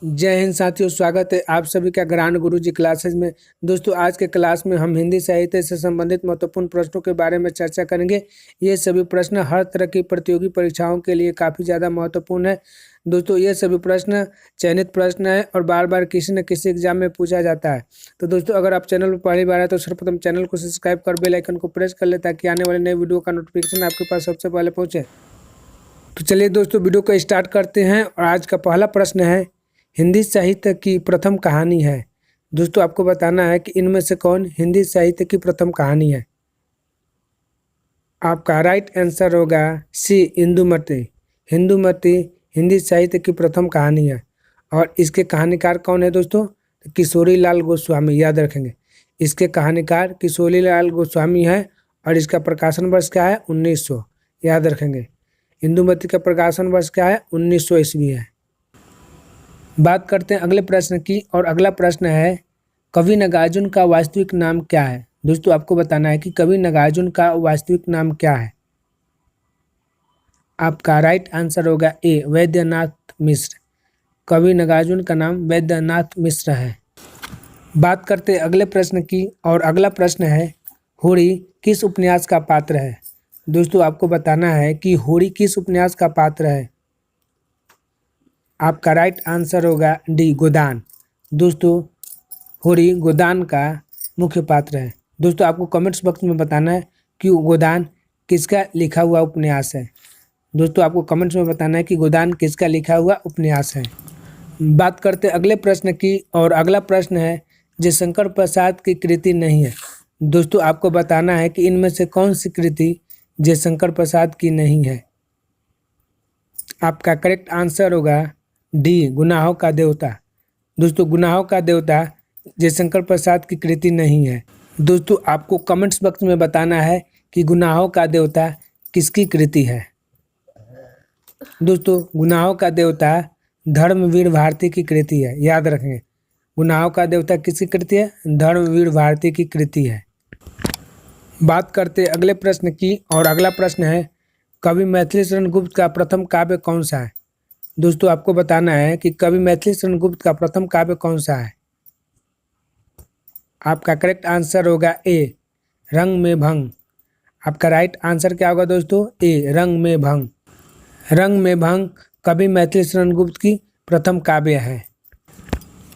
जय हिंद साथियों, स्वागत है आप सभी का ग्रांड गुरु जी क्लासेज में। दोस्तों, आज के क्लास में हम हिंदी साहित्य से संबंधित महत्वपूर्ण प्रश्नों के बारे में चर्चा करेंगे। ये सभी प्रश्न हर तरह की प्रतियोगी परीक्षाओं के लिए काफ़ी ज़्यादा महत्वपूर्ण है। दोस्तों, ये सभी प्रश्न चयनित प्रश्न है और बार बार किसी न किसी एग्जाम में पूछा जाता है। तो दोस्तों, अगर आप चैनल पर पहली बार आए तो सर्वप्रथम चैनल को सब्सक्राइब कर बेल आइकन को प्रेस कर ले ताकि आने वाले नए वीडियो का नोटिफिकेशन आपके पास सबसे पहले पहुँचे। तो चलिए दोस्तों, वीडियो को स्टार्ट करते हैं और आज का पहला प्रश्न है, हिंदी साहित्य की प्रथम कहानी है। दोस्तों, आपको बताना है कि इनमें से कौन हिंदी साहित्य की प्रथम कहानी है। आपका राइट आंसर होगा सी, इंदुमती। इंदुमती हिंदी साहित्य की प्रथम कहानी है। और इसके कहानीकार कौन है दोस्तों? तो किशोरी लाल गोस्वामी, याद रखेंगे। इसके कहानीकार किशोरी लाल गोस्वामी है और इसका प्रकाशन वर्ष क्या है? 1900, याद रखेंगे। इंदुमती का प्रकाशन वर्ष क्या है? 1900 ईस्वी है। बात करते हैं अगले प्रश्न की और अगला प्रश्न है, कवि नागार्जुन का वास्तविक नाम क्या है। दोस्तों, आपको बताना है कि कवि नागार्जुन का वास्तविक नाम क्या है। आपका राइट आंसर होगा ए, वैद्यनाथ मिश्र। कवि नागार्जुन का नाम वैद्यनाथ मिश्र है। बात करते हैं अगले प्रश्न की और अगला प्रश्न है, होरी किस उपन्यास का पात्र है। दोस्तों, आपको बताना है कि होरी किस उपन्यास का पात्र है। आपका राइट आंसर होगा डी, गोदान। दोस्तों, होरी गोदान का मुख्य पात्र है। दोस्तों, आपको कमेंट्स बॉक्स में बताना है कि गोदान किसका लिखा हुआ उपन्यास है। दोस्तों, आपको कमेंट्स में बताना है कि गोदान किसका लिखा हुआ उपन्यास है। बात करते हैं अगले प्रश्न की और अगला प्रश्न है, जयशंकर प्रसाद की कृति नहीं है। दोस्तों, आपको बताना है कि इनमें से कौन सी कृति जयशंकर प्रसाद की नहीं है। आपका करेक्ट आंसर होगा डी, गुनाहों का देवता। दोस्तों, गुनाहों का देवता जयशंकर प्रसाद की कृति नहीं है। दोस्तों, आपको कमेंट्स बॉक्स में बताना है कि गुनाहों का देवता किसकी कृति है। दोस्तों, गुनाहों का देवता धर्मवीर भारती की कृति है, याद रखें। गुनाहों का देवता किसकी कृति है? धर्मवीर भारती की कृति है। बात करते अगले प्रश्न की और अगला प्रश्न है, कवि मैथिली शरण गुप्त का प्रथम काव्य कौन सा है। दोस्तों, आपको बताना है कि कवि मैथिली शरण गुप्त का प्रथम काव्य कौन सा है। आपका करेक्ट आंसर होगा ए, रंग में भंग। आपका राइट आंसर क्या होगा दोस्तों? ए, रंग में भंग। रंग में भंग कवि मैथिली शरण गुप्त की प्रथम काव्य है।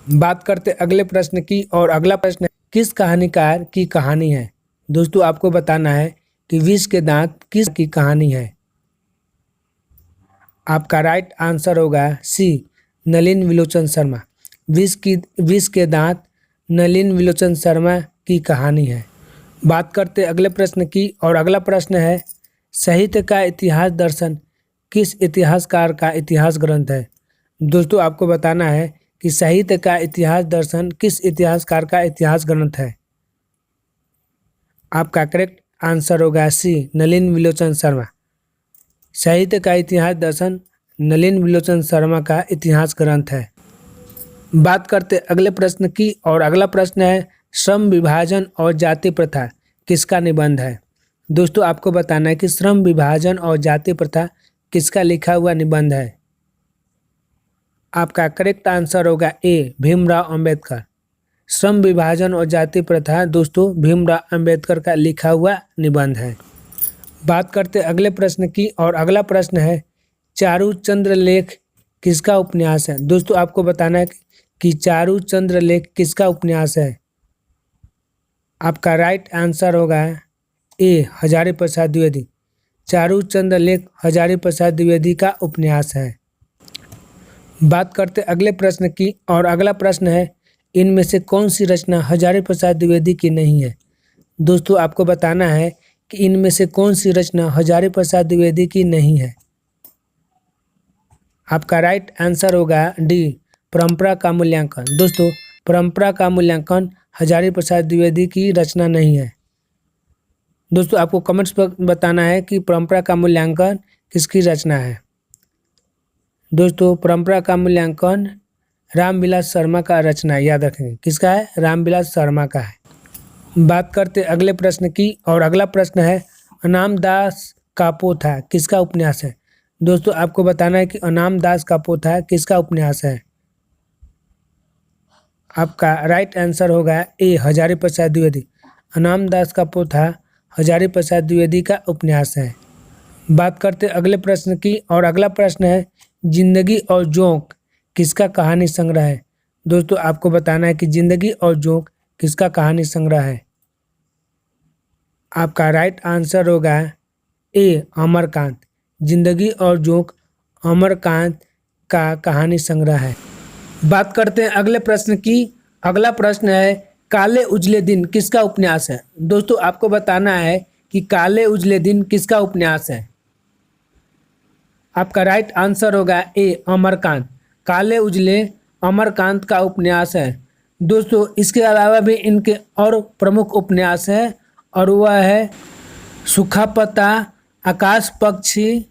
बात करते अगले प्रश्न की और अगला प्रश्न, किस कहानीकार की कहानी है। दोस्तों, आपको बताना है कि विष के दांत किस की कहानी है। आपका राइट आंसर होगा सी, नलिन विलोचन शर्मा। विष के दांत नलिन विलोचन शर्मा की कहानी है। बात करते अगले प्रश्न की और अगला प्रश्न है, साहित्य का इतिहास दर्शन किस इतिहासकार का इतिहास ग्रंथ है। दोस्तों, आपको बताना है कि साहित्य का इतिहास दर्शन किस इतिहासकार का इतिहास ग्रंथ है। आपका करेक्ट आंसर होगा सी, नलिन विलोचन शर्मा। साहित्य का इतिहास दर्शन नलिन विलोचन शर्मा का इतिहास ग्रंथ है। बात करते अगले प्रश्न की और अगला प्रश्न है, श्रम विभाजन और जाति प्रथा किसका निबंध है। दोस्तों, आपको बताना है कि श्रम विभाजन और जाति प्रथा किसका लिखा हुआ निबंध है। आपका करेक्ट आंसर होगा ए, भीमराव अंबेडकर। श्रम विभाजन और जाति प्रथा दोस्तों भीमराव अंबेडकर का लिखा हुआ निबंध है। बात करते अगले प्रश्न की और अगला प्रश्न है, चारू चंद्र लेख किसका उपन्यास है। दोस्तों, आपको बताना है कि चारू चंद्र लेख किसका उपन्यास है। आपका राइट आंसर होगा ए, हजारी प्रसाद द्विवेदी। चारू चंद्र लेख हजारी प्रसाद द्विवेदी का उपन्यास है। बात करते अगले प्रश्न की और अगला प्रश्न है, इनमें से कौन सी रचना हजारी प्रसाद द्विवेदी की नहीं है। दोस्तों, आपको बताना है कि इनमें से कौन सी रचना हजारी प्रसाद द्विवेदी की नहीं है। आपका राइट आंसर होगा डी, परंपरा का मूल्यांकन। दोस्तों, परंपरा का मूल्यांकन हजारी प्रसाद द्विवेदी की रचना नहीं है। दोस्तों, आपको कमेंट्स पर बताना है कि परंपरा का मूल्यांकन किसकी रचना है। दोस्तों, परंपरा का मूल्यांकन रामविलास शर्मा का रचना है, याद रखेंगे। किसका है? रामविलास शर्मा का है। बात करते अगले प्रश्न की और अगला प्रश्न है, अनाम दास का पोथा किसका उपन्यास है। दोस्तों, आपको बताना है कि अनाम दास का पोथा किसका उपन्यास है। आपका राइट आंसर होगा ए हजारी प्रसाद द्विवेदी। अनाम दास का पोथा हजारी प्रसाद द्विवेदी का उपन्यास है। बात करते अगले प्रश्न की, और अगला प्रश्न है जिंदगी और जोंक किसका कहानी संग्रह है। दोस्तों आपको बताना है कि जिंदगी और जोंक किसका कहानी संग्रह है। आपका राइट आंसर होगा ए अमरकांत। जिंदगी और जोंक अमरकांत का कहानी संग्रह है। बात करते हैं अगले प्रश्न की। अगला प्रश्न है काले उजले दिन किसका उपन्यास है। दोस्तों आपको बताना है कि काले उजले दिन किसका उपन्यास है। आपका राइट आंसर होगा ए अमरकांत। काले उजले अमरकांत का उपन्यास है। दोस्तों इसके अलावा भी इनके और प्रमुख उपन्यास है, और वह है सूखा पत्ता, आकाश पक्षी,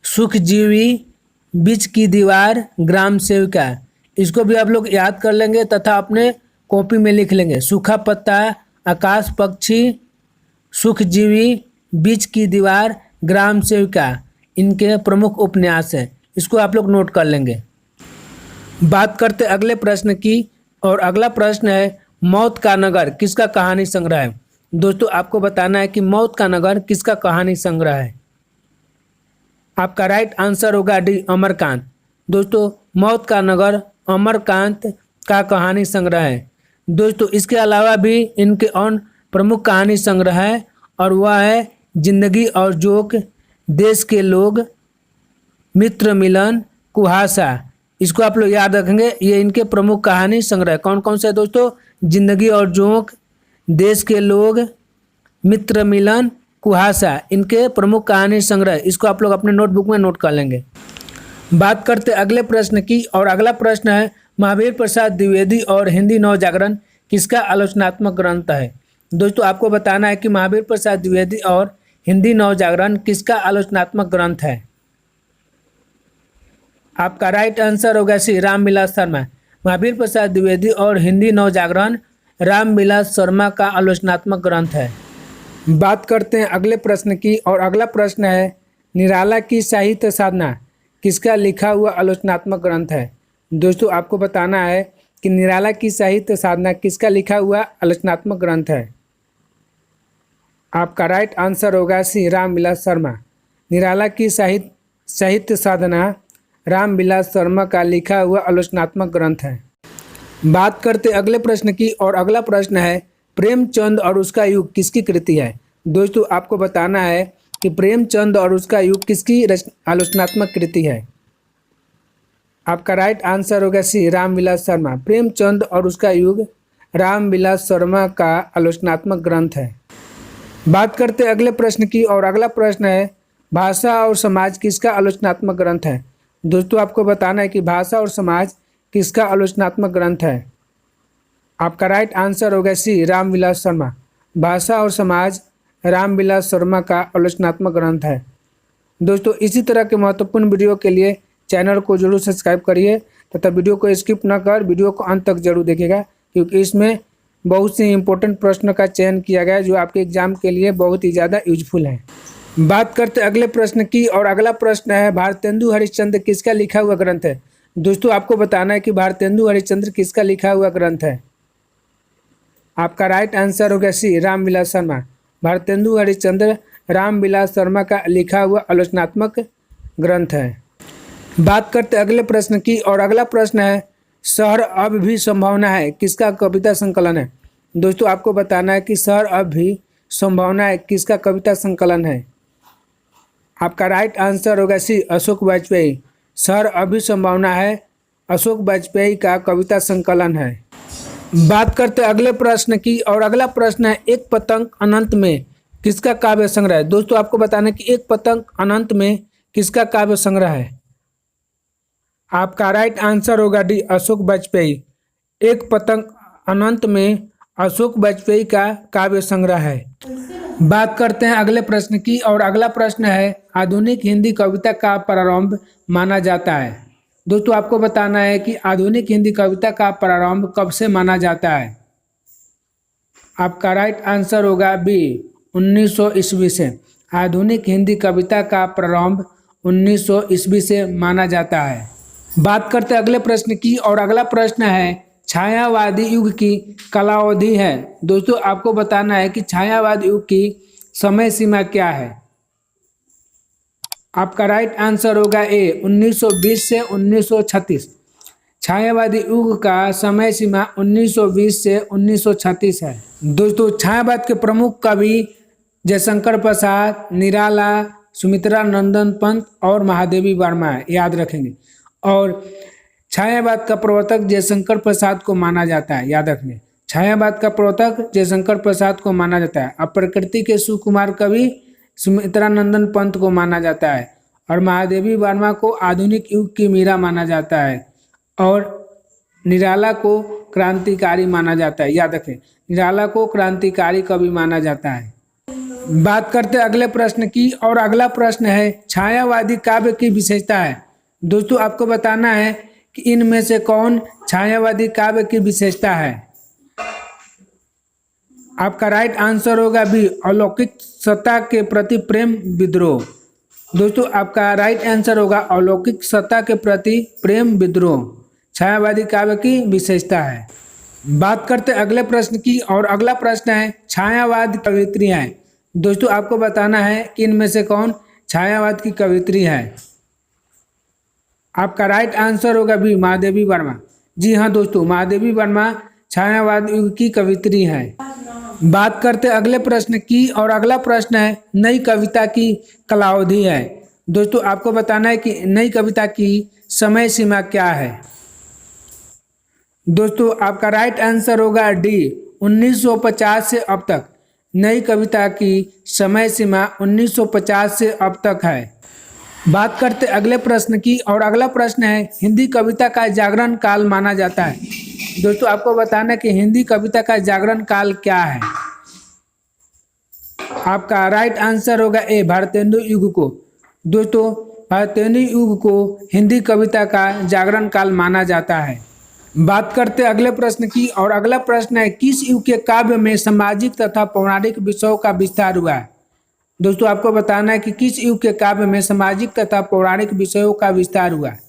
सुखजीवी, बीच की दीवार, ग्राम सेविका। इसको भी आप लोग याद कर लेंगे तथा अपने कॉपी में लिख लेंगे। सूखा पत्ता, आकाश पक्षी, सुखजीवी, बीच की दीवार, ग्राम सेविका इनके प्रमुख उपन्यास हैं। इसको आप लोग नोट कर लेंगे। बात करते अगले प्रश्न की, और अगला प्रश्न है मौत का नगर किसका कहानी संग्रह है। दोस्तों आपको बताना है कि मौत का नगर किसका कहानी संग्रह है। आपका राइट आंसर होगा डी अमरकांत। दोस्तों मौत का नगर अमरकांत का कहानी संग्रह है। दोस्तों इसके अलावा भी इनके और प्रमुख कहानी संग्रह है, और वह है जिंदगी और जोंक, देश के लोग, मित्र मिलन, कुहासा। इसको आप लोग याद रखेंगे, ये इनके प्रमुख कहानी संग्रह कौन कौन से है दोस्तों। जिंदगी और जोंक, देश के लोग, मित्र मिलन, कुहासा इनके प्रमुख कहानी संग्रह। इसको आप लोग अपने नोटबुक में नोट कर लेंगे। बात करते अगले प्रश्न की, और अगला प्रश्न है महावीर प्रसाद द्विवेदी और हिंदी नवजागरण किसका आलोचनात्मक ग्रंथ है। दोस्तों आपको बताना है कि महावीर प्रसाद द्विवेदी और हिंदी नवजागरण किसका आलोचनात्मक ग्रंथ है। आपका राइट आंसर होगा सी रामविलास शर्मा। महावीर प्रसाद द्विवेदी और हिंदी नवजागरण रामविलास शर्मा का आलोचनात्मक ग्रंथ है। बात करते हैं अगले प्रश्न की, और अगला प्रश्न है निराला की साहित्य साधना किसका लिखा हुआ आलोचनात्मक ग्रंथ है। दोस्तों आपको बताना है कि निराला की साहित्य साधना किसका लिखा हुआ आलोचनात्मक ग्रंथ है। आपका राइट आंसर होगा सी रामविलास शर्मा। निराला की साहित्य साधना रामविलास शर्मा का लिखा हुआ आलोचनात्मक ग्रंथ है। बात करते अगले प्रश्न की, और अगला प्रश्न है प्रेमचंद और उसका युग किसकी कृति है। दोस्तों आपको बताना है कि प्रेमचंद और उसका युग किसकी आलोचनात्मक कृति है। आपका राइट आंसर होगा सी रामविलास शर्मा। प्रेमचंद और उसका युग रामविलास शर्मा का आलोचनात्मक ग्रंथ है। बात करते अगले प्रश्न की, और अगला प्रश्न है भाषा और समाज किसका आलोचनात्मक ग्रंथ है। दोस्तों आपको बताना है कि भाषा और समाज किसका आलोचनात्मक ग्रंथ है। आपका राइट आंसर होगा सी रामविलास शर्मा। भाषा और समाज रामविलास शर्मा का आलोचनात्मक ग्रंथ है। दोस्तों इसी तरह के महत्वपूर्ण वीडियो के लिए चैनल को जरूर सब्सक्राइब करिए, तथा वीडियो को स्किप न कर वीडियो को अंत तक जरूर देखिएगा, क्योंकि इसमें बहुत से इंपॉर्टेंट प्रश्नों का चयन किया गया है जो आपके एग्जाम के लिए बहुत ही ज़्यादा यूजफुल है। बात करते अगले प्रश्न की, और अगला प्रश्न है भारतेंदु हरिश्चंद्र किसका लिखा हुआ ग्रंथ है। दोस्तों आपको बताना है कि भारतेंदु हरिश्चंद्र किसका लिखा हुआ ग्रंथ है। आपका राइट आंसर होगा सी रामविलास शर्मा। भारतेंदु हरिश्चंद्र रामविलास शर्मा का लिखा हुआ आलोचनात्मक ग्रंथ है। बात करते अगले प्रश्न की, और अगला प्रश्न है शहर अब भी संभावना है किसका कविता संकलन है। दोस्तों आपको बताना है कि शहर अब भी संभावना है किसका कविता संकलन है। आपका राइट आंसर होगा सी अशोक वाजपेयी। शहर अभी संभावना है अशोक वाजपेयी का कविता संकलन है। बात करते अगले प्रश्न की, और अगला प्रश्न है एक पतंग अनंत में किसका काव्य संग्रह है। दोस्तों आपको बताना है कि एक पतंग अनंत में किसका काव्य संग्रह है। आपका राइट आंसर होगा डी अशोक वाजपेयी। एक पतंग अनंत में अशोक वाजपेयी का काव्य संग्रह है। बात करते हैं अगले प्रश्न की, और अगला प्रश्न है आधुनिक हिंदी कविता का प्रारंभ माना जाता है। दोस्तों आपको बताना है कि आधुनिक हिंदी कविता का प्रारंभ कब से माना जाता है। आपका राइट आंसर होगा बी 1900 ईस्वी से। आधुनिक हिंदी कविता का प्रारंभ 1900 ईस्वी से माना जाता है। बात करते अगले प्रश्न की, और अगला प्रश्न है छायावादी युग की कालावधि है? दोस्तों आपको बताना है कि छायावादी युग की समय सीमा क्या है। आपका राइट आंसर होगा ए 1920 से 1936। छायावादी युग का समय सीमा 1920 से 1936 है। दोस्तों छायावाद के प्रमुख कवि जयशंकर प्रसाद, निराला, सुमित्रा नंदन पंत और महादेवी वर्मा है, याद रखेंगे। और छायावाद का प्रवर्तक जयशंकर प्रसाद को माना जाता है, याद रखेंगे। छायावाद का प्रवर्तक जयशंकर प्रसाद को माना जाता है। अब प्रकृति के सुकुमार कवि सुमित्रा नंदन पंत को माना जाता है और महादेवी वर्मा को आधुनिक युग की मीरा माना जाता है और निराला को क्रांतिकारी माना जाता है, याद रखें। निराला को क्रांतिकारी कवि माना जाता है। बात करते अगले प्रश्न की और अगला प्रश्न है छायावादी काव्य की विशेषता है। दोस्तों आपको बताना है कि इनमें से कौन छायावादी काव्य की विशेषता है। आपका राइट आंसर होगा बी अलौकिक सत्ता के प्रति प्रेम विद्रोह। दोस्तों आपका राइट आंसर होगा अलौकिक सत्ता के प्रति प्रेम विद्रोह छायावादी काव्य की विशेषता है। बात करते अगले प्रश्न की और अगला प्रश्न है छायावाद कवियत्रियां। दोस्तों आपको बताना है कि इनमें से कौन छायावाद की कवियत्री है। आपका राइट आंसर होगा बी महादेवी वर्मा। जी हाँ दोस्तों, महादेवी वर्मा छायावाद युग की कवियत्री है। बात करते अगले प्रश्न की और अगला प्रश्न है नई कविता की कालावधि है। दोस्तों आपको बताना है कि नई कविता की समय सीमा क्या है। दोस्तों आपका राइट आंसर होगा डी 1950 से अब तक। नई कविता की समय सीमा 1950 से अब तक है। बात करते अगले प्रश्न की और अगला प्रश्न है हिंदी कविता का जागरण काल माना जाता है। दोस्तों आपको बताना है कि हिंदी कविता का जागरण काल क्या है। आपका राइट आंसर होगा ए भारतेंदु युग को। दोस्तों भारतेंदु युग को हिंदी कविता का जागरण काल माना जाता है। बात करते अगले प्रश्न की और अगला प्रश्न है किस युग के काव्य में सामाजिक तथा पौराणिक विषयों का विस्तार हुआ है। दोस्तों आपको बताना है कि किस युग के काव्य में सामाजिक तथा पौराणिक विषयों का विस्तार हुआ है।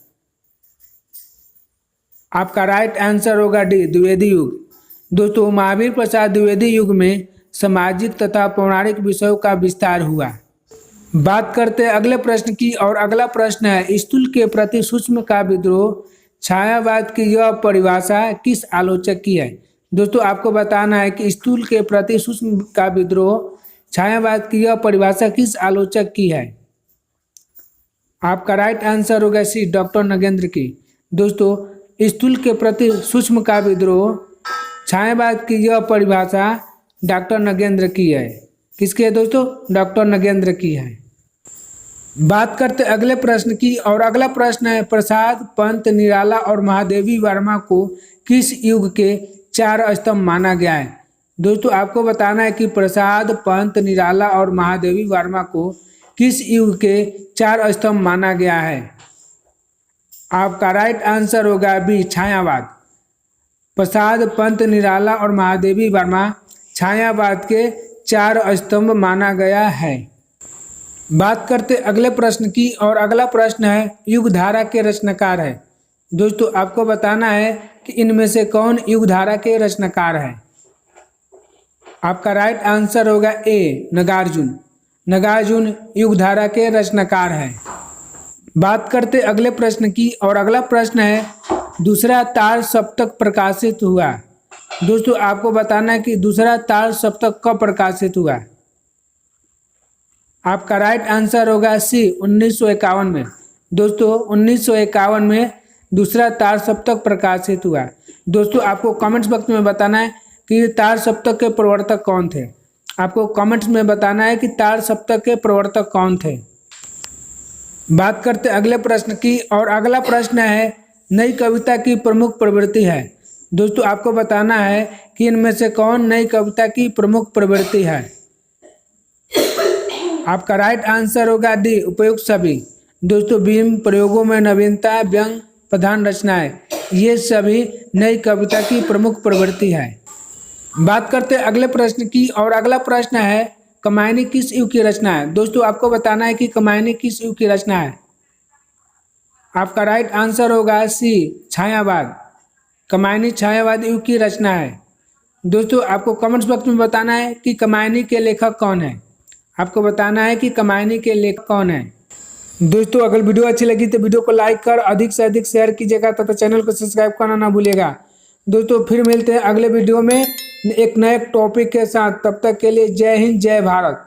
आपका राइट आंसर होगा डी द्विवेदी युग। दोस्तों महावीर प्रसाद द्विवेदी युग में सामाजिक तथा पौराणिक विषयों का विस्तार हुआ। बात करते अगले प्रश्न की और अगला प्रश्न है स्थूल के प्रति सूक्ष्म का विद्रोह छायावाद की यह परिभाषा किस आलोचक की है। दोस्तों आपको बताना है कि स्थूल के प्रति सूक्ष्म का विद्रोह छायावाद की यह परिभाषा किस आलोचक की है। आपका राइट आंसर होगा सी डॉक्टर नगेंद्र की। दोस्तों स्थूल के प्रति सूक्ष्म का विद्रोह छायावाद की यह परिभाषा डॉक्टर नगेंद्र की है। किसकी है दोस्तों? डॉक्टर नगेंद्र की है। बात करते अगले प्रश्न की और अगला प्रश्न है प्रसाद, पंत, निराला और महादेवी वर्मा को किस युग के चार स्तंभ माना गया है। दोस्तों आपको बताना है कि प्रसाद, पंत, निराला और महादेवी वर्मा को किस युग के चार स्तंभ माना गया है। आपका राइट आंसर होगा बी छायावाद। प्रसाद, पंत, निराला और महादेवी वर्मा छायावाद के चार स्तंभ माना गया है। बात करते अगले प्रश्न की और अगला प्रश्न है युगधारा के रचनाकार है। दोस्तों आपको बताना है कि इनमें से कौन युगधारा के रचनाकार है। आपका राइट आंसर होगा ए नागार्जुन। नागार्जुन युगधारा के रचनाकार है। बात करते अगले प्रश्न की और अगला प्रश्न है दूसरा तार सप्तक प्रकाशित हुआ। दोस्तों आपको बताना है कि दूसरा तार सप्तक कब प्रकाशित हुआ। आपका राइट आंसर होगा सी 1951 में। दोस्तों 1951 में दूसरा तार सप्तक प्रकाशित हुआ। दोस्तों आपको कमेंट्स बॉक्स में बताना है कि तार सप्तक के प्रवर्तक कौन थे। आपको कमेंट्स में बताना है कि तार सप्तक के प्रवर्तक कौन थे। बात करते अगले प्रश्न की और अगला प्रश्न है नई कविता की प्रमुख प्रवृत्ति है। दोस्तों आपको बताना है कि इनमें से कौन नई कविता की प्रमुख प्रवृत्ति है। आपका राइट आंसर होगा डी उपयुक्त सभी। दोस्तों बिंब, प्रयोगों में नवीनता, व्यंग, प्रधान रचनाएं, ये सभी नई कविता की प्रमुख प्रवृत्ति है। बात करते अगले प्रश्न की और अगला प्रश्न है कमायनी किस युग की रचना है। दोस्तों आपको बताना है कि कमायनी किस युग की रचना है। आपका राइट आंसर होगा सी छायावाद। कमायनी छायावाद युग की रचना है। दोस्तों आपको कमेंट्स बॉक्स में बताना है कि कमायनी के लेखक कौन है। आपको बताना है कि कमायनी के लेखक कौन है। दोस्तों अगर वीडियो अच्छी लगी तो वीडियो को लाइक कर अधिक से अधिक शेयर कीजिएगा तथा चैनल को सब्सक्राइब करना ना भूलिएगा। दोस्तों फिर मिलते हैं अगले वीडियो में एक नए टॉपिक के साथ। तब तक के लिए जय हिंद जय भारत।